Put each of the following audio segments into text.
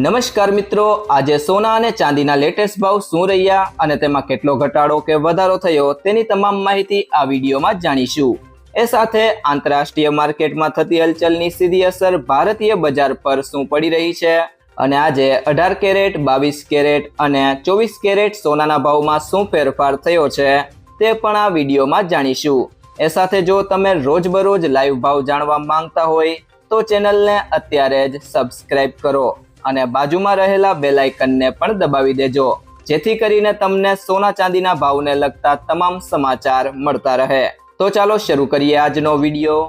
નમસ્કાર મિત્રો, આજે સોના અને ચાંદીના લેટેસ્ટ ભાવ શું રહ્યા અને તેમાં કેટલો ઘટાડો કે વધારો થયો તેની તમામ માહિતી આ વિડીયોમાં જાણીશું। એ સાથે આંતરરાષ્ટ્રીય માર્કેટમાં થતી હલચલની સીધી અસર ભારતીય બજાર પર શું પડી રહી છે અને આજે 18 કેરેટ, 22 કેરેટ અને 24 કેરેટ સોનાના ભાવમાં શું ફેરફાર થયો છે તે પણ આ વિડીયોમાં જાણીશું। એ સાથે જો તમે રોજબરોજ લાઈવ ભાવ જાણવા માંગતા હોય તો ચેનલને અત્યારે જ સબસ્ક્રાઇબ કરો અને બાજુમાં રહેલા બેલ આઇકનને પણ દબાવી દેજો, જેથી કરીને તમને સોના ચાંદીના ભાવને લગતા તમામ સમાચાર મળતા રહે। તો ચાલો શરૂ કરીએ આજનો વિડીયો।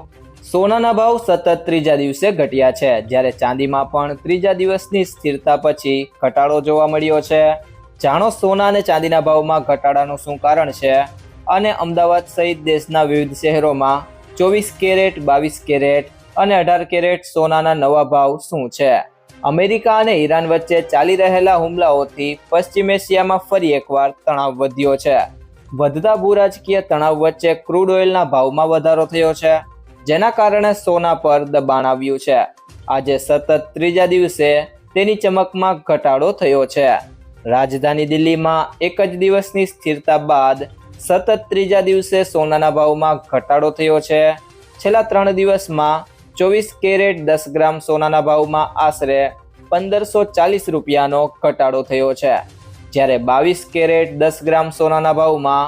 સોનાના ભાવ સતત ત્રીજા દિવસે ઘટ્યા છે, જ્યારે ચાંદીમાં પણ ત્રીજા દિવસની સ્થિરતા પછી ઘટાડો જોવા મળ્યો છે। જાણો સોના અને ચાંદીના ભાવમાં ઘટાડાનું શું કારણ છે અને અમદાવાદ સહિત દેશના વિવિધ શહેરોમાં 24 કેરેટ, 22 કેરેટ અને 18 કેરેટ સોનાના નવા ભાવ શું છે। અમેરિકા અને ઈરાન વચ્ચે ચાલી રહેલા હુમલાઓથી પશ્ચિમ એશિયામાં ફરી એકવાર તણાવ વધ્યો છે। વધતા ભૂરાજકીય તણાવ વચ્ચે ક્રૂડ ઓઇલના ભાવમાં વધારો થયો છે, જેના કારણે સોના પર દબાણ આવ્યું છે। આજે સતત ત્રીજા દિવસે તેની ચમકમાં ઘટાડો થયો છે। રાજધાની દિલ્હીમાં એક જ દિવસની સ્થિરતા બાદ સતત ત્રીજા દિવસે સોનાના ભાવમાં ઘટાડો થયો છે। છેલ્લા 3 દિવસમાં 24 કેરેટ 10 ગ્રામ સોનાના ભાવમાં આશરે 1540 રૂપિયાનો ઘટાડો થયો છે, જ્યારે 22 કેરેટ 10 ગ્રામ સોનાના ભાવમાં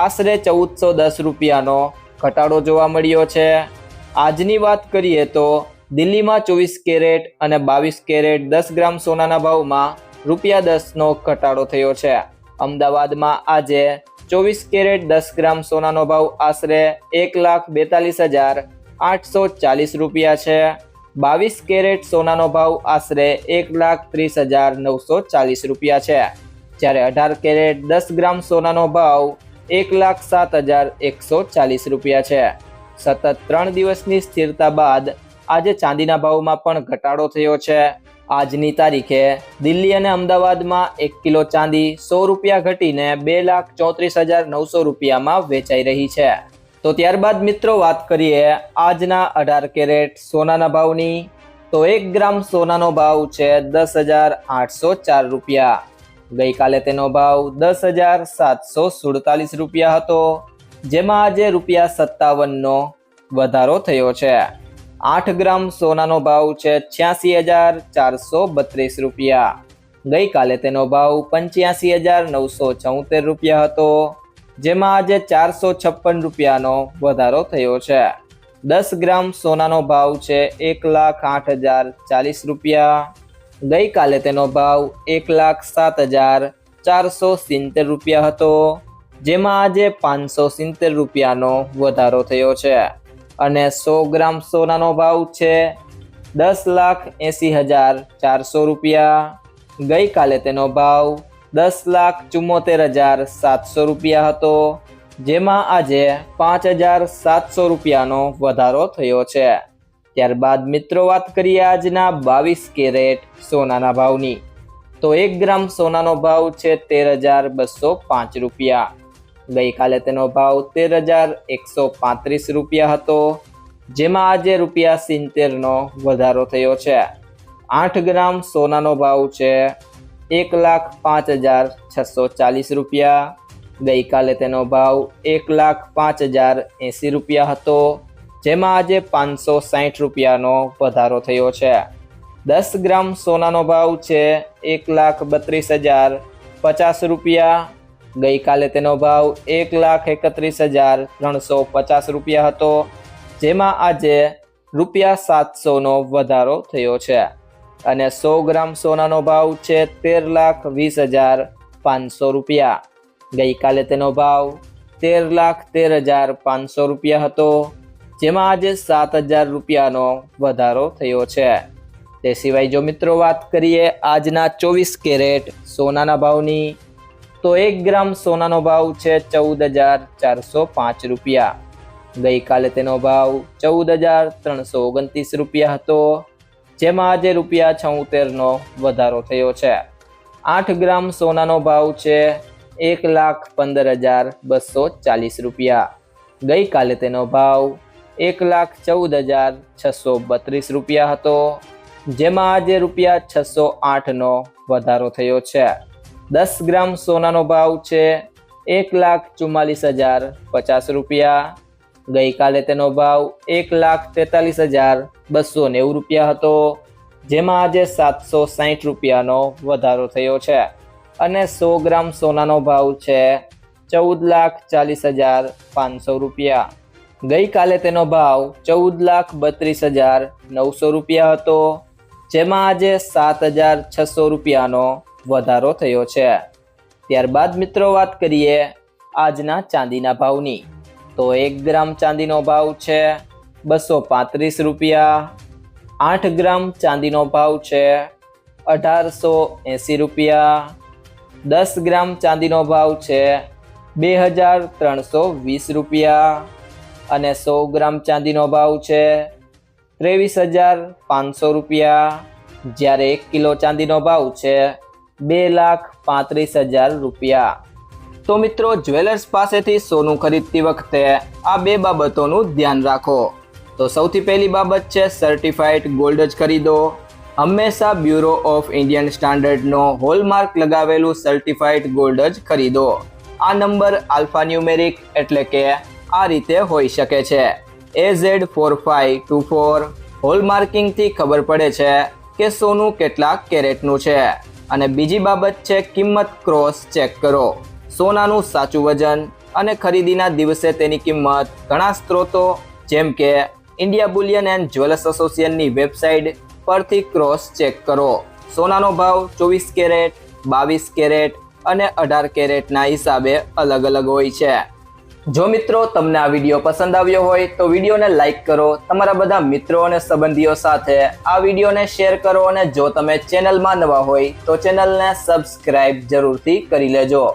આશરે 1410 રૂપિયાનો ઘટાડો જોવા મળ્યો છે। આજની વાત કરીએ તો દિલ્હીમાં 24 કેરેટ અને 22 કેરેટ 10 ગ્રામ સોનાના ભાવમાં ₹10નો ઘટાડો થયો છે। અમદાવાદમાં આજે 24 કેરેટ 10 ગ્રામ સોનાનો ભાવ આશરે 1,42,840 રૂપિયા છે। 22 કેરેટ સોનાનો ભાવ આશરે 1,30,940 રૂપિયા છે, જ્યારે 18 કેરેટ 10 ગ્રામ સોનાનો ભાવ 1,07,140 રૂપિયા છે। સતત 3 દિવસની સ્થિરતા બાદ આજે ચાંદીના ભાવમાં પણ ઘટાડો થયો છે। આજની તારીખે દિલ્હી અને અમદાવાદમાં 1 કિલો ચાંદી 100 રૂપિયા ઘટીને 2,34,900 રૂપિયામાં વેચાઈ રહી છે। તો ત્યારબાદ મિત્રો વાત કરીએ આજના 18 કેરેટ સોનાના ભાવની। તો 1 ગ્રામ સોનાનો ભાવ છે 10,804 રૂપિયા। ગઈકાલે તેનો ભાવ 10,747 રૂપિયા હતો, જેમાં આજે ₹57નો વધારો થયો છે। 8 ગ્રામ સોનાનો ભાવ છે 86,432 રૂપિયા। ગઈકાલે તેનો ભાવ 85,974 રૂપિયા હતો, જેમાં આજે 456 રૂપિયાનો વધારો થયો છે। 10 ગ્રામ સોનાનો ભાવ છે 1,08,040 રૂપિયા। ગઈકાલે તેનો ભાવ 1,07,470 રૂપિયા હતો, જેમાં આજે 570 રૂપિયાનો વધારો થયો છે। અને 100 ગ્રામ સોનાનો ભાવ છે 10,80,400 રૂપિયા। ગઈકાલે તેનો ભાવ 10,74,700 રૂપિયા હતો, જેમાં આજે 5,700 રૂપિયાનો વધારો થયો છે। ત્યારબાદ મિત્રો વાત કરીએ આજના 22 કેરેટ સોનાના ભાવની। તો 1 ગ્રામ સોનાનો ભાવ છે 13,205 રૂપિયા। ગઈકાલે તેનો ભાવ 13,135 રૂપિયા હતો, જેમાં આજે ₹70નો વધારો થયો છે। 8 ગ્રામ સોનાનો ભાવ છે 1,05,640 રૂપિયા। ગઈકાલે તેનો ભાવ 1,05,080 રૂપિયા હતો, જેમાં આજે 560 રૂપિયાનો વધારો થયો છે। 10 ગ્રામ સોનાનો ભાવ છે 1,32,050 રૂપિયા। ગઈકાલે તેનો ભાવ 1,31,350 રૂપિયા હતો, જેમાં આજે ₹700નો વધારો થયો છે। અને 100 ગ્રામ સોનાનો ભાવ છે 13,20,500 રૂપિયા। ગઈકાલે તેનો ભાવ 13,13,500 રૂપિયા હતો, જેમાં આજે 7,000 રૂપિયાનો વધારો થયો છે। તે સિવાય જો મિત્રો વાત કરીએ આજના 24 કેરેટ સોનાના ભાવની, તો 1 ગ્રામ સોનાનો ભાવ છે 14,405 રૂપિયા। ગઈકાલે તેનો ભાવ 14,329 રૂપિયા હતો, જેમાં આજે ₹76નો વધારો થયો છે। 8 ગ્રામ સોનાનો ભાવ છે 1,15,240 રૂપિયા। ગઈકાલે તેનો ભાવ 1,14,632 રૂપિયા હતો, જેમાં આજે રૂપિયા 608નો વધારો થયો છે. 10 ગ્રામ સોનાનો ભાવ છે 1,44,050 રૂપિયા. ગઈકાલે તેનો ભાવ 1,43,290 રૂપિયા હતો, જેમાં આજે 760 રૂપિયાનો વધારો થયો છે અને 100 ગ્રામ સોનાનો ભાવ છે 14,40,500 રૂપિયા. ગઈકાલે તેનો ભાવ 14,32,900 રૂપિયા હતો, જેમાં આજે 7,600 રૂપિયાનો વધારો થયો છે. ત્યારબાદ મિત્રો વાત કરીએ આજના ચાંદીના ભાવની, તો 1 ગ્રામ ચાંદીનો ભાવ છે 235 રૂપિયા. 8 ગ્રામ ચાંદીનો ભાવ છે 1,880 રૂપિયા. 10 ગ્રામ ચાંદીનો ભાવ છે 2,320 રૂપિયા અને 100 ગ્રામ ચાંદીનો ભાવ છે 23,500 રૂપિયા. જ્યારે 1 કિલો ચાંદીનો ભાવ છે 2,35,000 રૂપિયા. તો મિત્રો, જ્વેલર્સ પાસેથી સોનું ખરીદતી વખતે આ બે બાબતોનું ધ્યાન રાખો. તો સૌથી પહેલી બાબત છે સર્ટિફાઈડ ગોલ્ડ જ ખરીદો. હંમેશા બ્યુરો ઓફ ઇન્ડિયન સ્ટાન્ડર્ડનો હોલમાર્ક લગાવેલું સર્ટિફાઈડ ગોલ્ડ જ ખરીદો. આ નંબર આલ્ફાન્યુમેરિક એટલે કે આ રીતે હોઈ શકે છે AZ4524. હોલમાર્કિંગથી ખબર પડે છે કે સોનું કેટલા કેરેટનું છે. અને બીજી બાબત છે કિંમત ક્રોસ ચેક કરો. સોનાનું સાચું વજન અને ખરીદીના દિવસે તેની કિંમત ઘણા સ્ત્રોતો જેમ કે ઇન્ડિયા બુલિયન એન્ડ જ્વેલર્સ એસોસિએશનની વેબસાઇટ પરથી ક્રોસ ચેક કરો. સોનાનો ભાવ 24 કેરેટ, 22 કેરેટ અને 18 કેરેટના હિસાબે અલગ અલગ હોય છે. જો મિત્રો તમને આ વિડીયો પસંદ આવ્યો હોય તો વિડીયોને લાઈક કરો, તમારા બધા મિત્રો અને સંબંધીઓ સાથે આ વિડીયોને શેર કરો અને જો તમે ચેનલમાં નવા હોય તો ચેનલને સબસ્ક્રાઇબ જરૂરથી કરી લેજો.